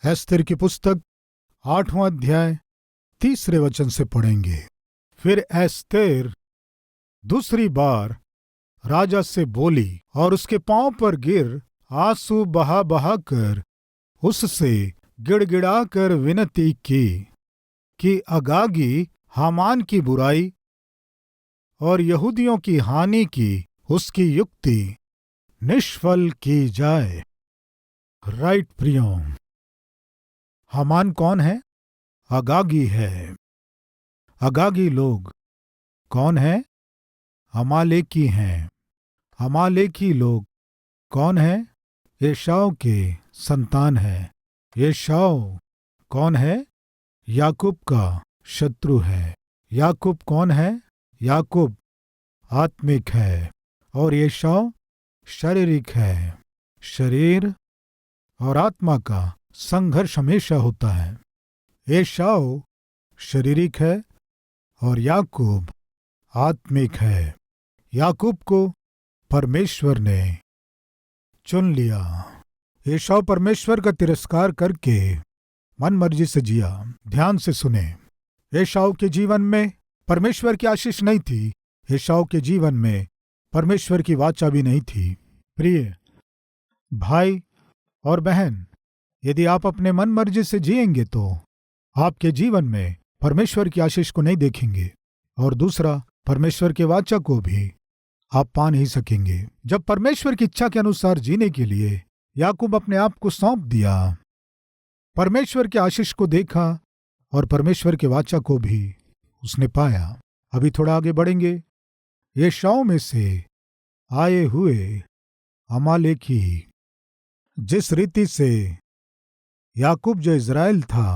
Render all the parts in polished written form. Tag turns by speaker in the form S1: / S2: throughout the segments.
S1: Esther की पुस्तक 8वां अध्याय 3 वचन से पढ़ेंगे। फिर एस्तेर दूसरी बार राजा से बोली और उसके पांव पर गिर आंसू बहा बहा कर उससे गिड़गिड़ा कर विनती की कि अगागी हामान की बुराई और यहूदियों की हानि की उसकी युक्ति निष्फल की जाए। राइट प्रियो, हामान कौन है? अगागी है। अगागी लोग कौन है? अमालेकी हैं। अमालेकी लोग कौन है? एसाव के संतान है। एसाव कौन है? याकूब का शत्रु है। याकूब कौन है? याकूब आत्मिक है और एसाव शारीरिक है। शरीर और आत्मा का संघर्ष हमेशा होता है। एसाव शारीरिक है और याकूब आत्मिक है। याकूब को परमेश्वर ने चुन लिया। एसाव परमेश्वर का तिरस्कार करके मन मर्जी से जिया। ध्यान से सुने, एसाव के जीवन में परमेश्वर की आशीष नहीं थी। एसाव के जीवन में परमेश्वर की वाचा भी नहीं थी। प्रिय भाई और बहन, यदि आप अपने मन मर्जी से जिएंगे तो आपके जीवन में परमेश्वर की आशीष को नहीं देखेंगे और दूसरा, परमेश्वर के वाचा को भी आप पा नहीं सकेंगे। जब परमेश्वर की इच्छा के अनुसार जीने के लिए याकूब अपने आप को सौंप दिया, परमेश्वर के आशीष को देखा और परमेश्वर के वाचा को भी उसने पाया। अभी थोड़ा आगे बढ़ेंगे। एसाव में से आए हुए अमालेकी, जिस रीति से याकूब जो इज़राइल था,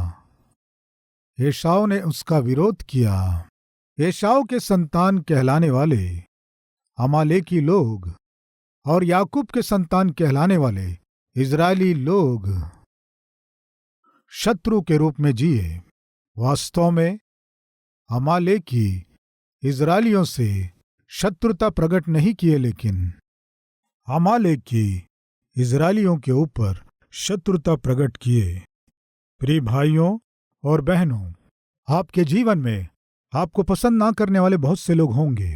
S1: एसाव ने उसका विरोध किया। एसाव के संतान कहलाने वाले अमालेकी लोग और याकूब के संतान कहलाने वाले इज़राइली लोग शत्रु के रूप में जिए। वास्तव में अमालेकी इज़राइलियों से शत्रुता प्रकट नहीं किए, लेकिन अमालेकी इज़राइलियों के ऊपर शत्रुता प्रकट किए। प्रिय भाइयों और बहनों, आपके जीवन में आपको पसंद ना करने वाले बहुत से लोग होंगे।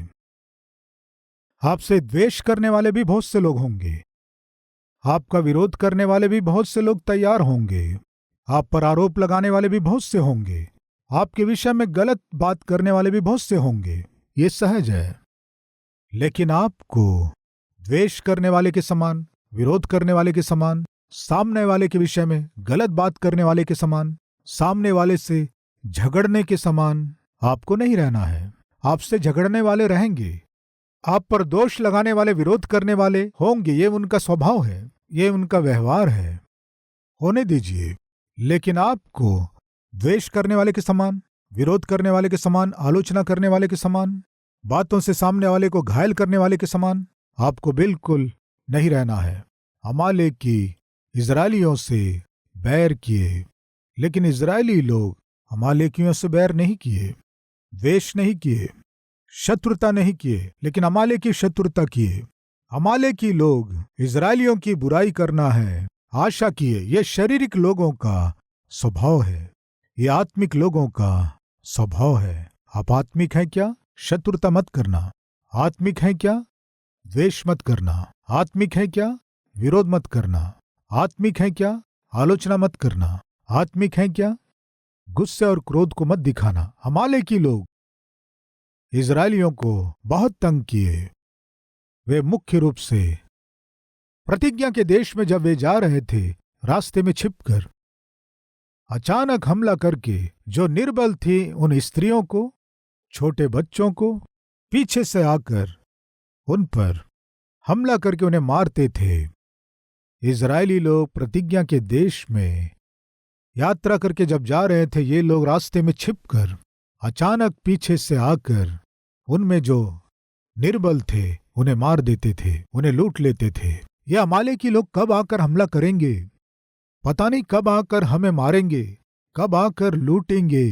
S1: आपसे द्वेष करने वाले भी बहुत से लोग होंगे। आपका विरोध करने वाले भी बहुत से लोग तैयार होंगे। आप पर आरोप लगाने वाले भी बहुत से होंगे। आपके विषय में गलत बात करने वाले भी बहुत से होंगे। ये सहज है। लेकिन आपको द्वेष करने वाले के समान, विरोध करने वाले के समान, सामने वाले के विषय में गलत बात करने वाले के समान, सामने वाले से झगड़ने के समान आपको नहीं रहना है। आपसे झगड़ने वाले रहेंगे, आप पर दोष लगाने वाले, विरोध करने वाले होंगे। ये उनका स्वभाव है, ये उनका व्यवहार है, होने दीजिए। लेकिन आपको द्वेष करने वाले के समान, विरोध करने वाले के समान, आलोचना करने वाले के समान, बातों से सामने वाले को घायल करने वाले के समान आपको बिल्कुल नहीं रहना है। अमालेकी इज़राइलियों से बैर किए, लेकिन इज़राइली लोग अमालेकियों से बैर नहीं किए, द्वेष नहीं किए, शत्रुता नहीं किए, लेकिन अमालेकी शत्रुता किए। अमालेकी लोग इज़राइलियों की बुराई करना है आशा किए। ये शारीरिक लोगों का स्वभाव है, ये आत्मिक लोगों का स्वभाव है। आप आत्मिक हैं क्या? शत्रुता मत करना। आत्मिक हैं क्या? द्वेष मत करना। आत्मिक है क्या? विरोध मत करना। आत्मिक है क्या? आलोचना मत करना। आत्मिक है क्या? गुस्से और क्रोध को मत दिखाना। अमालेकी लोग इज़राइलियों को बहुत तंग किए। वे मुख्य रूप से प्रतिज्ञा के देश में जब वे जा रहे थे, रास्ते में छिपकर अचानक हमला करके जो निर्बल थी उन स्त्रियों को, छोटे बच्चों को पीछे से आकर उन पर हमला करके उन्हें मारते थे। इज़राइली लोग प्रतिज्ञा के देश में यात्रा करके जब जा रहे थे, ये लोग रास्ते में छिपकर अचानक पीछे से आकर उनमें जो निर्बल थे उन्हें मार देते थे, उन्हें लूट लेते थे। ये अमालेकी लोग कब आकर हमला करेंगे, पता नहीं कब आकर हमें मारेंगे, कब आकर लूटेंगे,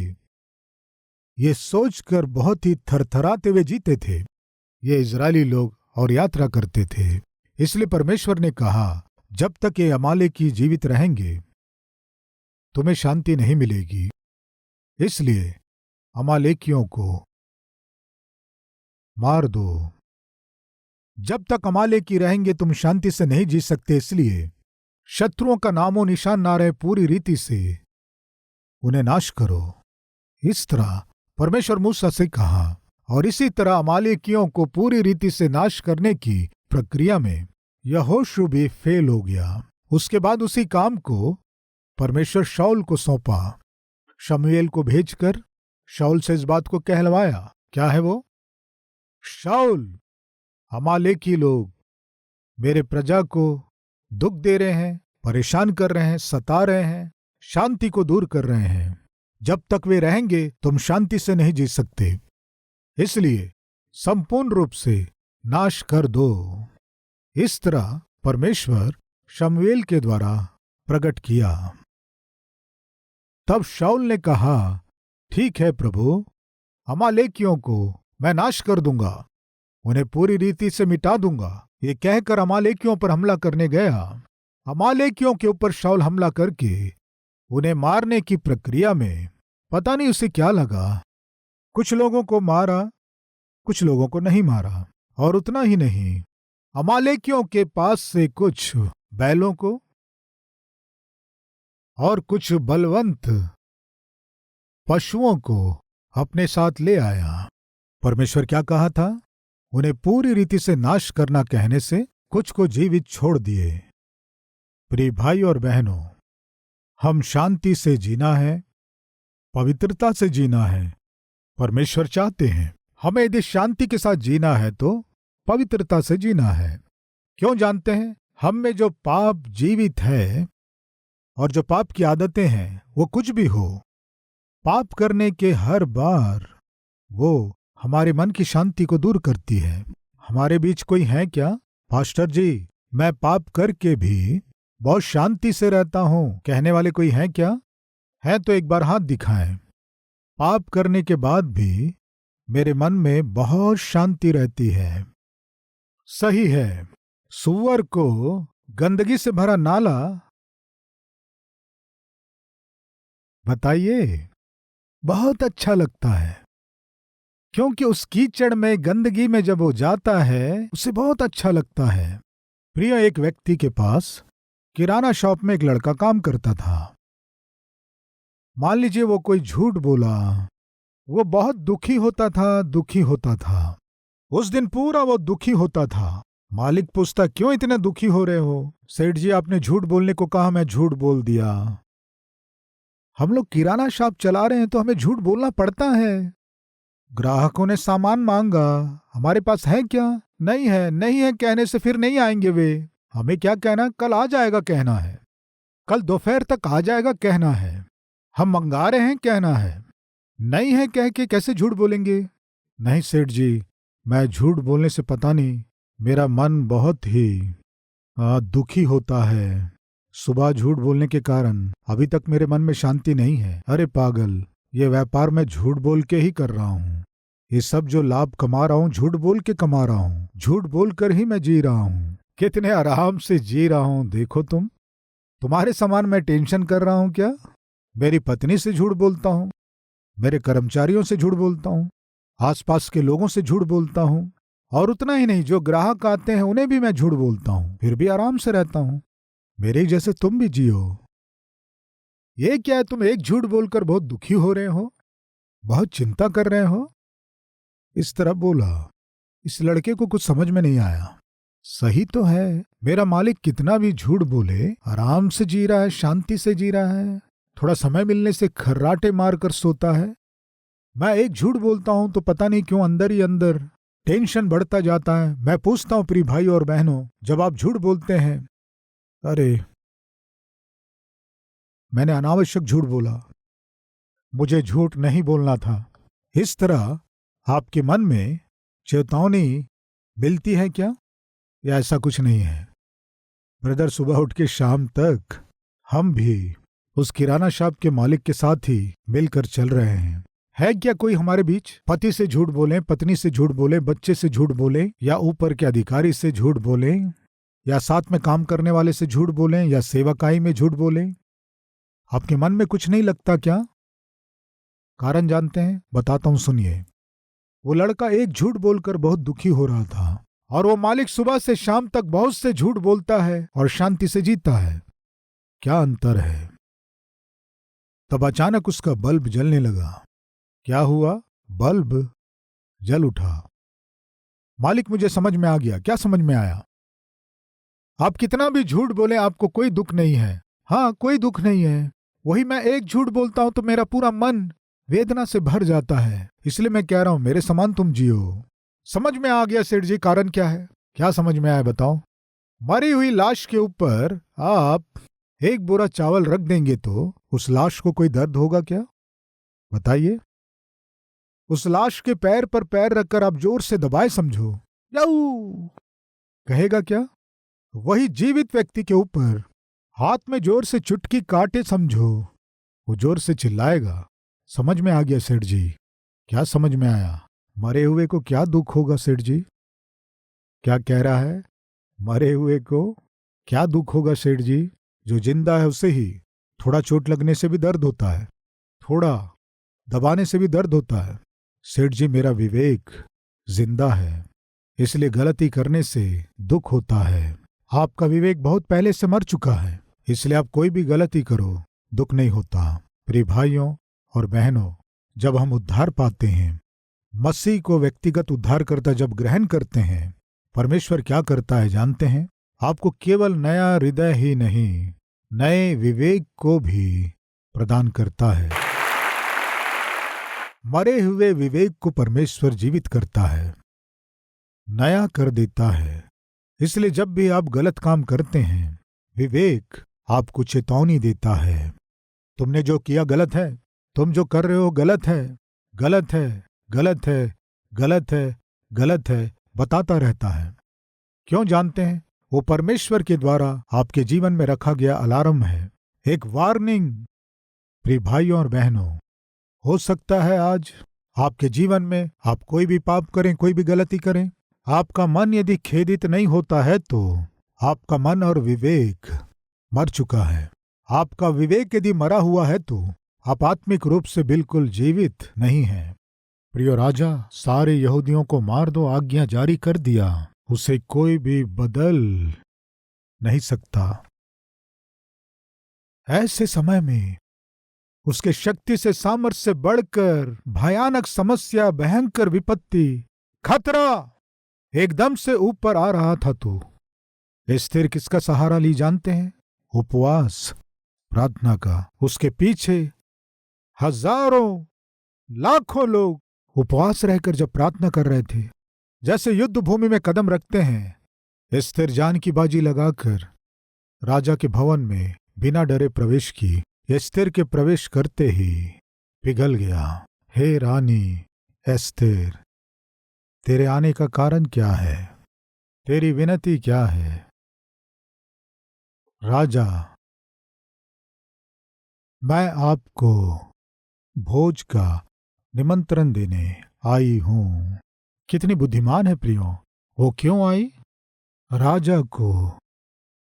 S1: ये सोचकर बहुत ही थरथराते हुए जीते थे ये इज़राइली लोग और यात्रा करते थे। इसलिए परमेश्वर ने कहा, जब तक ये अमालेकी जीवित रहेंगे तुम्हें शांति नहीं मिलेगी। इसलिए अमालेकियों को मार दो। जब तक अमालेकी रहेंगे तुम शांति से नहीं जी सकते, इसलिए शत्रुओं का नामो निशान ना रहे, पूरी रीति से उन्हें नाश करो। इस तरह परमेश्वर मूसा से कहा, और इसी तरह अमालेकियों को पूरी रीति से नाश करने की प्रक्रिया में यहोशू भी फेल हो गया। उसके बाद उसी काम को परमेश्वर शाऊल को सौंपा। शमूएल को भेजकर शाऊल से इस बात को कहलवाया। क्या है वो? शाऊल, अमालेकी लोग मेरे प्रजा को दुख दे रहे हैं, परेशान कर रहे हैं, सता रहे हैं, शांति को दूर कर रहे हैं। जब तक वे रहेंगे तुम शांति से नहीं जी सकते, इसलिए संपूर्ण रूप से नाश कर दो। इस तरह परमेश्वर शमूएल के द्वारा प्रकट किया। तब शाऊल ने कहा, ठीक है प्रभु, अमालेकियों को मैं नाश कर दूंगा, उन्हें पूरी रीति से मिटा दूंगा। ये कहकर अमालेकियों पर हमला करने गया। अमालेकियों के ऊपर शाऊल हमला करके उन्हें मारने की प्रक्रिया में पता नहीं उसे क्या लगा, कुछ लोगों को मारा, कुछ लोगों को नहीं मारा। और उतना ही नहीं, अमालेकियों के पास से कुछ बैलों को और कुछ बलवंत पशुओं को अपने साथ ले आया। परमेश्वर क्या कहा था? उन्हें पूरी रीति से नाश करना कहने से कुछ को जीवित छोड़ दिए। प्रिय भाई और बहनों, हम शांति से जीना है, पवित्रता से जीना है। परमेश्वर चाहते हैं हमें यदि शांति के साथ जीना है तो पवित्रता से जीना है। क्यों जानते हैं? हम में जो पाप जीवित है और जो पाप की आदतें हैं, वो कुछ भी हो, पाप करने के हर बार वो हमारे मन की शांति को दूर करती है। हमारे बीच कोई है क्या? पास्टर जी, मैं पाप करके भी बहुत शांति से रहता हूं कहने वाले कोई है क्या? है तो एक बार हाथ दिखाएं। पाप करने के बाद भी मेरे मन में बहुत शांति रहती है। सही है, सूअर को गंदगी से भरा नाला, बताइए, बहुत अच्छा लगता है, क्योंकि उस कीचड़ में, गंदगी में जब वो जाता है उसे बहुत अच्छा लगता है। प्रिय, एक व्यक्ति के पास किराना शॉप में एक लड़का काम करता था। मान लीजिए वो कोई झूठ बोला, वो बहुत दुखी होता था। उस दिन पूरा वो दुखी होता था। मालिक पूछता, क्यों इतने दुखी हो रहे हो? सेठ जी, आपने झूठ बोलने को कहा, मैं झूठ बोल दिया। हम लोग किराना शॉप चला रहे हैं तो हमें झूठ बोलना पड़ता है। ग्राहकों ने सामान मांगा, हमारे पास है क्या? नहीं है। नहीं है कहने से फिर नहीं आएंगे वे। हमें क्या कहना? कल आ जाएगा कहना है, कल दोपहर तक आ जाएगा कहना है, हम मंगा रहे हैं कहना है। नहीं है कह के कैसे झूठ बोलेंगे? नहीं सेठ जी, मैं झूठ बोलने से पता नहीं, मेरा मन बहुत ही दुखी होता है। सुबह झूठ बोलने के कारण अभी तक मेरे मन में शांति नहीं है। अरे पागल, ये व्यापार मैं झूठ बोल के ही कर रहा हूँ। ये सब जो लाभ कमा रहा हूँ झूठ बोल के कमा रहा हूँ, झूठ बोल कर ही मैं जी रहा हूँ। कितने आराम से जी रहा हूँ देखो तुम। तुम्हारे समान मैं टेंशन कर रहा हूँ क्या? मेरी पत्नी से झूठ बोलता हूँ, मेरे कर्मचारियों से झूठ बोलता हूँ, आसपास के लोगों से झूठ बोलता हूँ, और उतना ही नहीं, जो ग्राहक आते हैं उन्हें भी मैं झूठ बोलता हूँ, फिर भी आराम से रहता हूँ। मेरे जैसे तुम भी जियो। ये क्या है, तुम एक झूठ बोलकर बहुत दुखी हो रहे हो, बहुत चिंता कर रहे हो? इस तरह बोला। इस लड़के को कुछ समझ में नहीं आया। सही तो है, मेरा मालिक कितना भी झूठ बोले आराम से जी रहा है, शांति से जी रहा है। थोड़ा समय मिलने से खर्राटे मारकर सोता है। मैं एक झूठ बोलता हूं तो पता नहीं क्यों अंदर ही अंदर टेंशन बढ़ता जाता है। मैं पूछता हूं प्रिय भाई और बहनों, जब आप झूठ बोलते हैं, अरे मैंने अनावश्यक झूठ बोला, मुझे झूठ नहीं बोलना था, इस तरह आपके मन में चेतावनी मिलती है क्या? या ऐसा कुछ नहीं है? ब्रदर, सुबह उठ के शाम तक हम भी उस किराना शॉप के मालिक के साथ ही मिलकर चल रहे हैं। है क्या कोई हमारे बीच पति से झूठ बोले, पत्नी से झूठ बोले, बच्चे से झूठ बोले, या ऊपर के अधिकारी से झूठ बोले, या साथ में काम करने वाले से झूठ बोले, या सेवकाई में झूठ बोले? आपके मन में कुछ नहीं लगता क्या? कारण जानते हैं? बताता हूं, सुनिए। वो लड़का एक झूठ बोलकर बहुत दुखी हो रहा था, और वो मालिक सुबह से शाम तक बहुत से झूठ बोलता है और शांति से जीता है। क्या अंतर है? तब अचानक उसका बल्ब जलने लगा। क्या हुआ? बल्ब जल उठा। मालिक, मुझे समझ में आ गया। क्या समझ में आया? आप कितना भी झूठ बोले, आपको कोई दुख नहीं है। हाँ, कोई दुख नहीं है। वही मैं एक झूठ बोलता हूं तो मेरा पूरा मन वेदना से भर जाता है। इसलिए मैं कह रहा हूं, मेरे समान तुम जियो। समझ में आ गया सेठ जी, कारण क्या है? क्या समझ में आया बताओ? मरी हुई लाश के ऊपर आप एक बोरा चावल रख देंगे तो उस लाश को कोई दर्द होगा क्या? बताइए। उस लाश के पैर पर पैर रखकर आप जोर से दबाए समझो, याऊ कहेगा क्या? वही जीवित व्यक्ति के ऊपर हाथ में जोर से चुटकी काटे समझो, वो जोर से चिल्लाएगा। समझ में आ गया सेठ जी? क्या समझ में आया? मरे हुए को क्या दुख होगा सेठ जी? क्या कह रहा है? मरे हुए को क्या दुख होगा सेठ जी? जो जिंदा है उसे ही थोड़ा चोट लगने से भी दर्द होता है, थोड़ा दबाने से भी दर्द होता है। सेठ जी, मेरा विवेक जिंदा है, इसलिए गलती करने से दुख होता है। आपका विवेक बहुत पहले से मर चुका है, इसलिए आप कोई भी गलती करो दुख नहीं होता। प्रिय भाइयों और बहनों, जब हम उद्धार पाते हैं, मसीह को व्यक्तिगत उद्धारकर्ता जब ग्रहण करते हैं, परमेश्वर क्या करता है जानते हैं? आपको केवल नया हृदय ही नहीं, नए विवेक को भी प्रदान करता है। मरे हुए विवेक को परमेश्वर जीवित करता है, नया कर देता है। इसलिए जब भी आप गलत काम करते हैं, विवेक आपको चेतावनी देता है। तुमने जो किया गलत है, तुम जो कर रहे हो गलत है, गलत है, गलत है, गलत है, गलत है, बताता रहता है। क्यों जानते हैं? वो परमेश्वर के द्वारा आपके जीवन में रखा गया अलार्म है, एक वार्निंग। प्रिय भाइयों और बहनों, हो सकता है आज आपके जीवन में आप कोई भी पाप करें, कोई भी गलती करें, आपका मन यदि खेदित नहीं होता है तो आपका मन और विवेक मर चुका है। आपका विवेक यदि मरा हुआ है तो आप आत्मिक रूप से बिल्कुल जीवित नहीं हैं। प्रिय राजा, सारे यहूदियों को मार दो, आज्ञा जारी कर दिया, उसे कोई भी बदल नहीं सकता। ऐसे समय में उसके शक्ति से, सामर्थ्य से बढ़कर भयानक समस्या, भयंकर विपत्ति, खतरा एकदम से ऊपर आ रहा था। तो एस्थेर किसका सहारा ली जानते हैं? उपवास, प्रार्थना का। उसके पीछे हजारों लाखों लोग उपवास रहकर जब प्रार्थना कर रहे थे, जैसे युद्ध भूमि में कदम रखते हैं, एस्थेर जान की बाजी लगाकर राजा के भवन में बिना डरे प्रवेश की। एस्थेर के प्रवेश करते ही पिघल गया। हे रानी एस्थेर, तेरे आने का कारण क्या है? तेरी विनती क्या है? राजा, मैं आपको भोज का निमंत्रण देने आई हूं। कितनी बुद्धिमान है प्रियो! वो क्यों आई? राजा को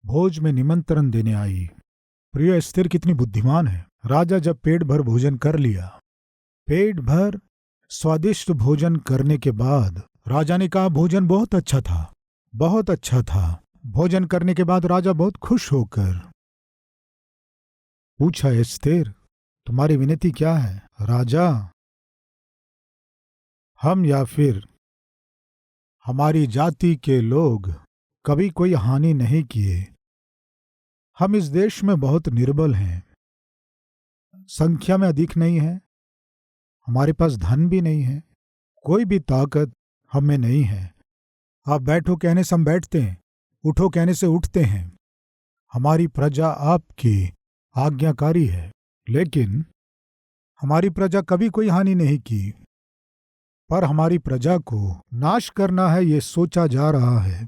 S1: भोज में निमंत्रण देने आई। प्रियो, एस्थेर कितनी बुद्धिमान है। राजा जब पेट भर भोजन कर लिया, पेट भर स्वादिष्ट भोजन करने के बाद राजा ने कहा, भोजन बहुत अच्छा था, बहुत अच्छा था। भोजन करने के बाद राजा बहुत खुश होकर पूछा, एस्थेर, तुम्हारी विनती क्या है? राजा, हम या फिर हमारी जाति के लोग कभी कोई हानि नहीं किए। हम इस देश में बहुत निर्बल हैं, संख्या में अधिक नहीं है, हमारे पास धन भी नहीं है, कोई भी ताकत हम में नहीं है। आप बैठो कहने से हम बैठते हैं, उठो कहने से उठते हैं। हमारी प्रजा आपकी आज्ञाकारी है, लेकिन हमारी प्रजा कभी कोई हानि नहीं की। पर हमारी प्रजा को नाश करना है, ये सोचा जा रहा है।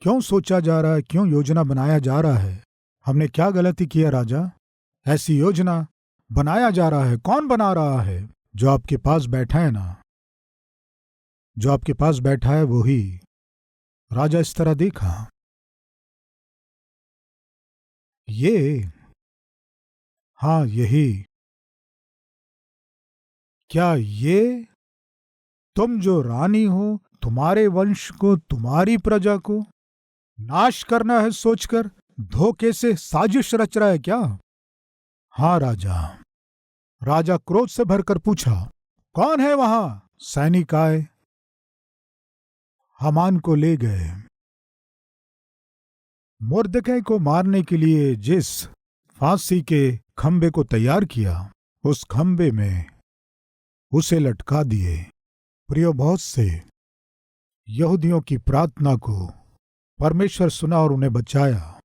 S1: क्यों सोचा जा रहा है? क्यों योजना बनाया जा रहा है? हमने क्या गलती किया राजा? ऐसी योजना बनाया जा रहा है। कौन बना रहा है? जो आपके पास बैठा है ना, जो आपके पास बैठा है वो ही। राजा इस तरह देखा, ये हाँ, यही। क्या ये तुम जो रानी हो, तुम्हारे वंश को, तुम्हारी प्रजा को नाश करना है सोचकर धोखे से साजिश रच रहा है क्या? हाँ राजा। राजा क्रोध से भरकर पूछा, कौन है वहां? सैनिक आए, हामान को ले गए। मुर्दकै को मारने के लिए जिस फांसी के खंबे को तैयार किया, उस खंबे में उसे लटका दिए। प्रियो, बहुत से यहूदियों की प्रार्थना को परमेश्वर सुना और उन्हें बचाया।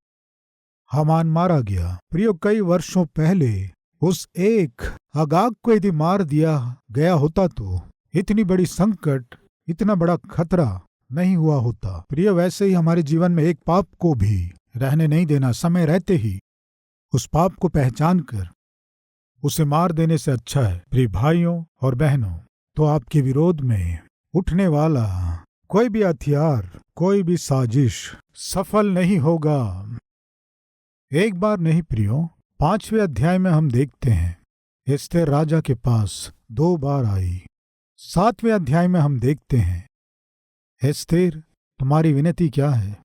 S1: हामान मारा गया। प्रियो, कई वर्षों पहले उस एक अगाग को यदि मार दिया गया होता तो इतनी बड़ी संकट, इतना बड़ा खतरा नहीं हुआ होता। प्रियो, वैसे ही हमारे जीवन में एक पाप को भी रहने नहीं देना। समय रहते ही उस पाप को पहचान कर उसे मार देने से अच्छा है, प्रिय भाइयों और बहनों, तो आपके विरोध में उठने वाला कोई भी हथियार, कोई भी साजिश सफल नहीं होगा। एक बार नहीं प्रियो, 5वें अध्याय में हम देखते हैं एस्तेर राजा के पास 2 बार आई। 7वें अध्याय में हम देखते हैं एस्तेर, तुम्हारी विनती क्या है?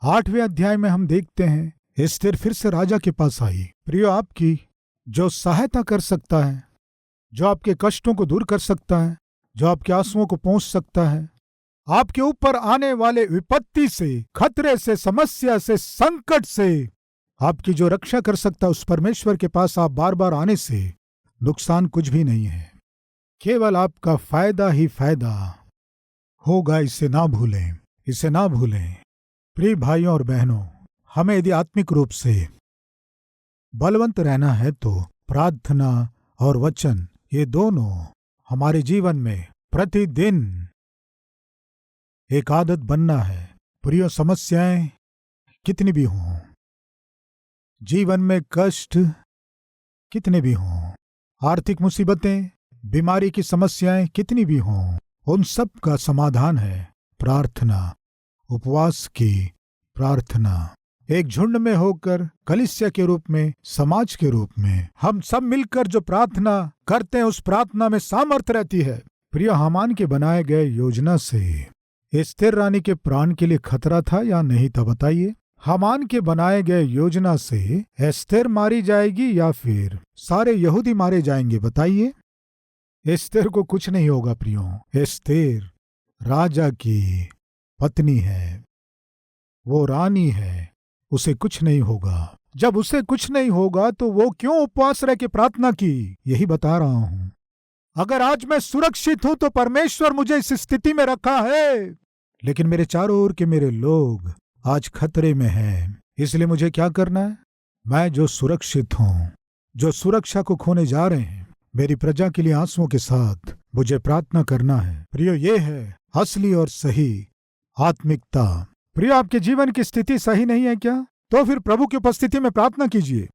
S1: 8वें अध्याय में हम देखते हैं एस्तेर फिर से राजा के पास आई। प्रियो, आपकी जो सहायता कर सकता है, जो आपके कष्टों को दूर कर सकता है, जो आपके आंसुओं को पोंछ सकता है, आपके ऊपर आने वाले विपत्ति से, खतरे से, समस्या से, संकट से आपकी जो रक्षा कर सकता है, उस परमेश्वर के पास आप बार बार आने से नुकसान कुछ भी नहीं है, केवल आपका फायदा ही फायदा होगा। इसे ना भूलें, इसे ना भूलें। प्रिय भाइयों और बहनों, हमें यदि आत्मिक रूप से बलवंत रहना है तो प्रार्थना और वचन, ये दोनों हमारे जीवन में प्रतिदिन एक आदत बनना है। प्रिय, समस्याएं कितनी भी हों, जीवन में कष्ट कितने भी हों, आर्थिक मुसीबतें, बीमारी की समस्याएं कितनी भी हों, उन सब का समाधान है प्रार्थना, उपवास की प्रार्थना। एक झुंड में होकर, कलीसिया के रूप में, समाज के रूप में हम सब मिलकर जो प्रार्थना करते हैं, उस प्रार्थना में सामर्थ्य रहती है। प्रिय, हामान के बनाए गए योजना से एस्तेर रानी के प्राण के लिए खतरा था या नहीं था? बताइए। हामान के बनाए गए योजना से एस्तेर मारी जाएगी या फिर सारे यहूदी मारे जाएंगे? बताइए। एस्तेर को कुछ नहीं होगा प्रियो। एस्तेर राजा की पत्नी है, वो रानी है, उसे कुछ नहीं होगा। जब उसे कुछ नहीं होगा तो वो क्यों उपवास रह के प्रार्थना की? यही बता रहा हूं। अगर आज मैं सुरक्षित हूं तो परमेश्वर मुझे इस स्थिति में रखा है, लेकिन मेरे चारों ओर के मेरे लोग आज खतरे में हैं। इसलिए मुझे क्या करना है? मैं जो सुरक्षित हूं, जो सुरक्षा को खोने जा रहे हैं, मेरी प्रजा के लिए आंसुओं के साथ मुझे प्रार्थना करना है। प्रियो, ये है असली और सही आत्मिकता। प्रियो, आपके जीवन की स्थिति सही नहीं है क्या? तो फिर प्रभु की उपस्थिति में प्रार्थना कीजिए।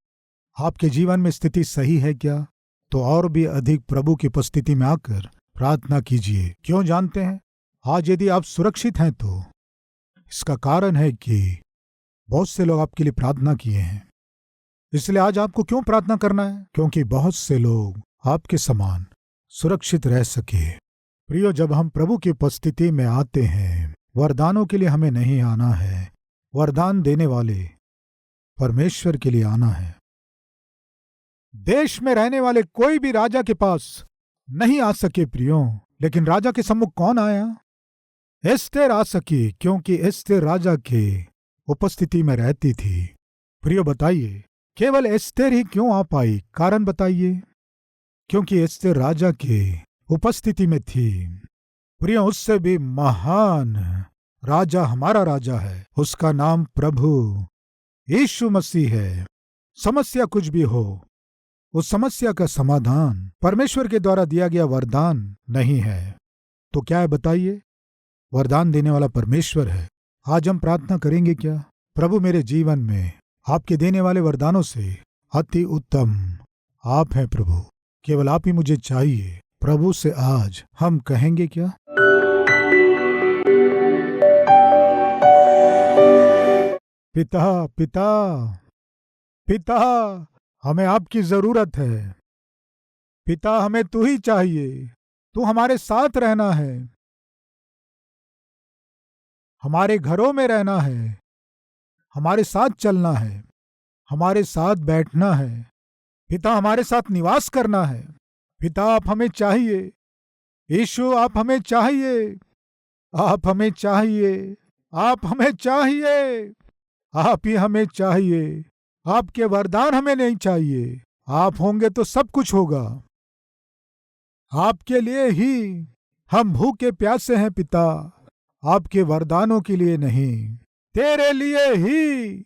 S1: आपके जीवन में स्थिति सही है क्या? तो और भी अधिक प्रभु की उपस्थिति में आकर प्रार्थना कीजिए। क्यों जानते हैं? आज यदि आप सुरक्षित हैं तो इसका कारण है कि बहुत से लोग आपके लिए प्रार्थना किए हैं। इसलिए आज आपको क्यों प्रार्थना करना है? क्योंकि बहुत से लोग आपके समान सुरक्षित रह सके। प्रियो, जब हम प्रभु की उपस्थिति में आते हैं, वरदानों के लिए हमें नहीं आना है, वरदान देने वाले परमेश्वर के लिए आना है। देश में रहने वाले कोई भी राजा के पास नहीं आ सके प्रियो, लेकिन राजा के सम्मुख कौन आया? एस्तेर आ सकी, क्योंकि एस्तेर राजा के उपस्थिति में रहती थी। प्रियो, बताइए, केवल एस्तेर ही क्यों आ पाई? कारण बताइए। क्योंकि एस्तेर राजा के उपस्थिति में थी। प्रियो, उससे भी महान राजा हमारा राजा है, उसका नाम प्रभु यीशु मसीह है। समस्या कुछ भी हो, उस समस्या का समाधान परमेश्वर के द्वारा दिया गया वरदान नहीं है। तो क्या है बताइए? वरदान देने वाला परमेश्वर है। आज हम प्रार्थना करेंगे क्या? प्रभु, मेरे जीवन में आपके देने वाले वरदानों से अति उत्तम आप हैं प्रभु, केवल आप ही मुझे चाहिए। प्रभु से आज हम कहेंगे क्या? पिता, पिता, पिता, हमें आपकी जरूरत है। पिता, हमें तू ही चाहिए। तू हमारे साथ रहना है, हमारे घरों में रहना है, हमारे साथ चलना है, हमारे साथ बैठना है। पिता, हमारे साथ निवास करना है। पिता, आप हमें चाहिए। यीशु, आप हमें चाहिए। आप हमें चाहिए। आप हमें चाहिए। आप ही हमें चाहिए। आपके वरदान हमें नहीं चाहिए। आप होंगे तो सब कुछ होगा। आपके लिए ही हम भूखे प्यासे हैं पिता, आपके वरदानों के लिए नहीं। तेरे लिए ही,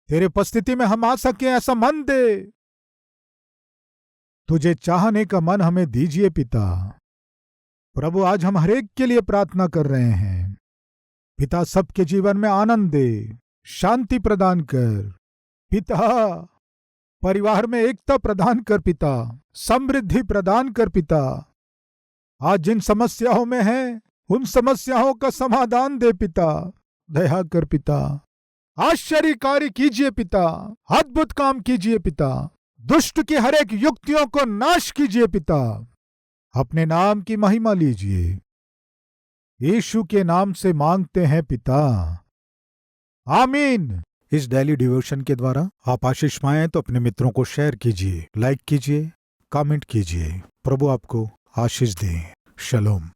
S1: तेरे उपस्थिति में हम आ सके ऐसा मन दे। तुझे चाहने का मन हमें दीजिए पिता। प्रभु, आज हम हरेक के लिए प्रार्थना कर रहे हैं। पिता, सबके जीवन में आनंद दे, शांति प्रदान कर। पिता, परिवार में एकता प्रदान कर पिता, समृद्धि प्रदान कर पिता। आज जिन समस्याओं में हैं, उन समस्याओं का समाधान दे पिता। दया कर पिता, आश्चर्यकारी कीजिए पिता, अद्भुत काम कीजिए पिता। दुष्ट की हर एक युक्तियों को नाश कीजिए पिता। अपने नाम की महिमा लीजिए। यीशु के नाम से मांगते हैं पिता, आमीन। इस डेली डिवोशन के द्वारा आप आशीष पाएं तो अपने मित्रों को शेयर कीजिए, लाइक कीजिए, कमेंट कीजिए। प्रभु आपको आशीष दे। शलोम।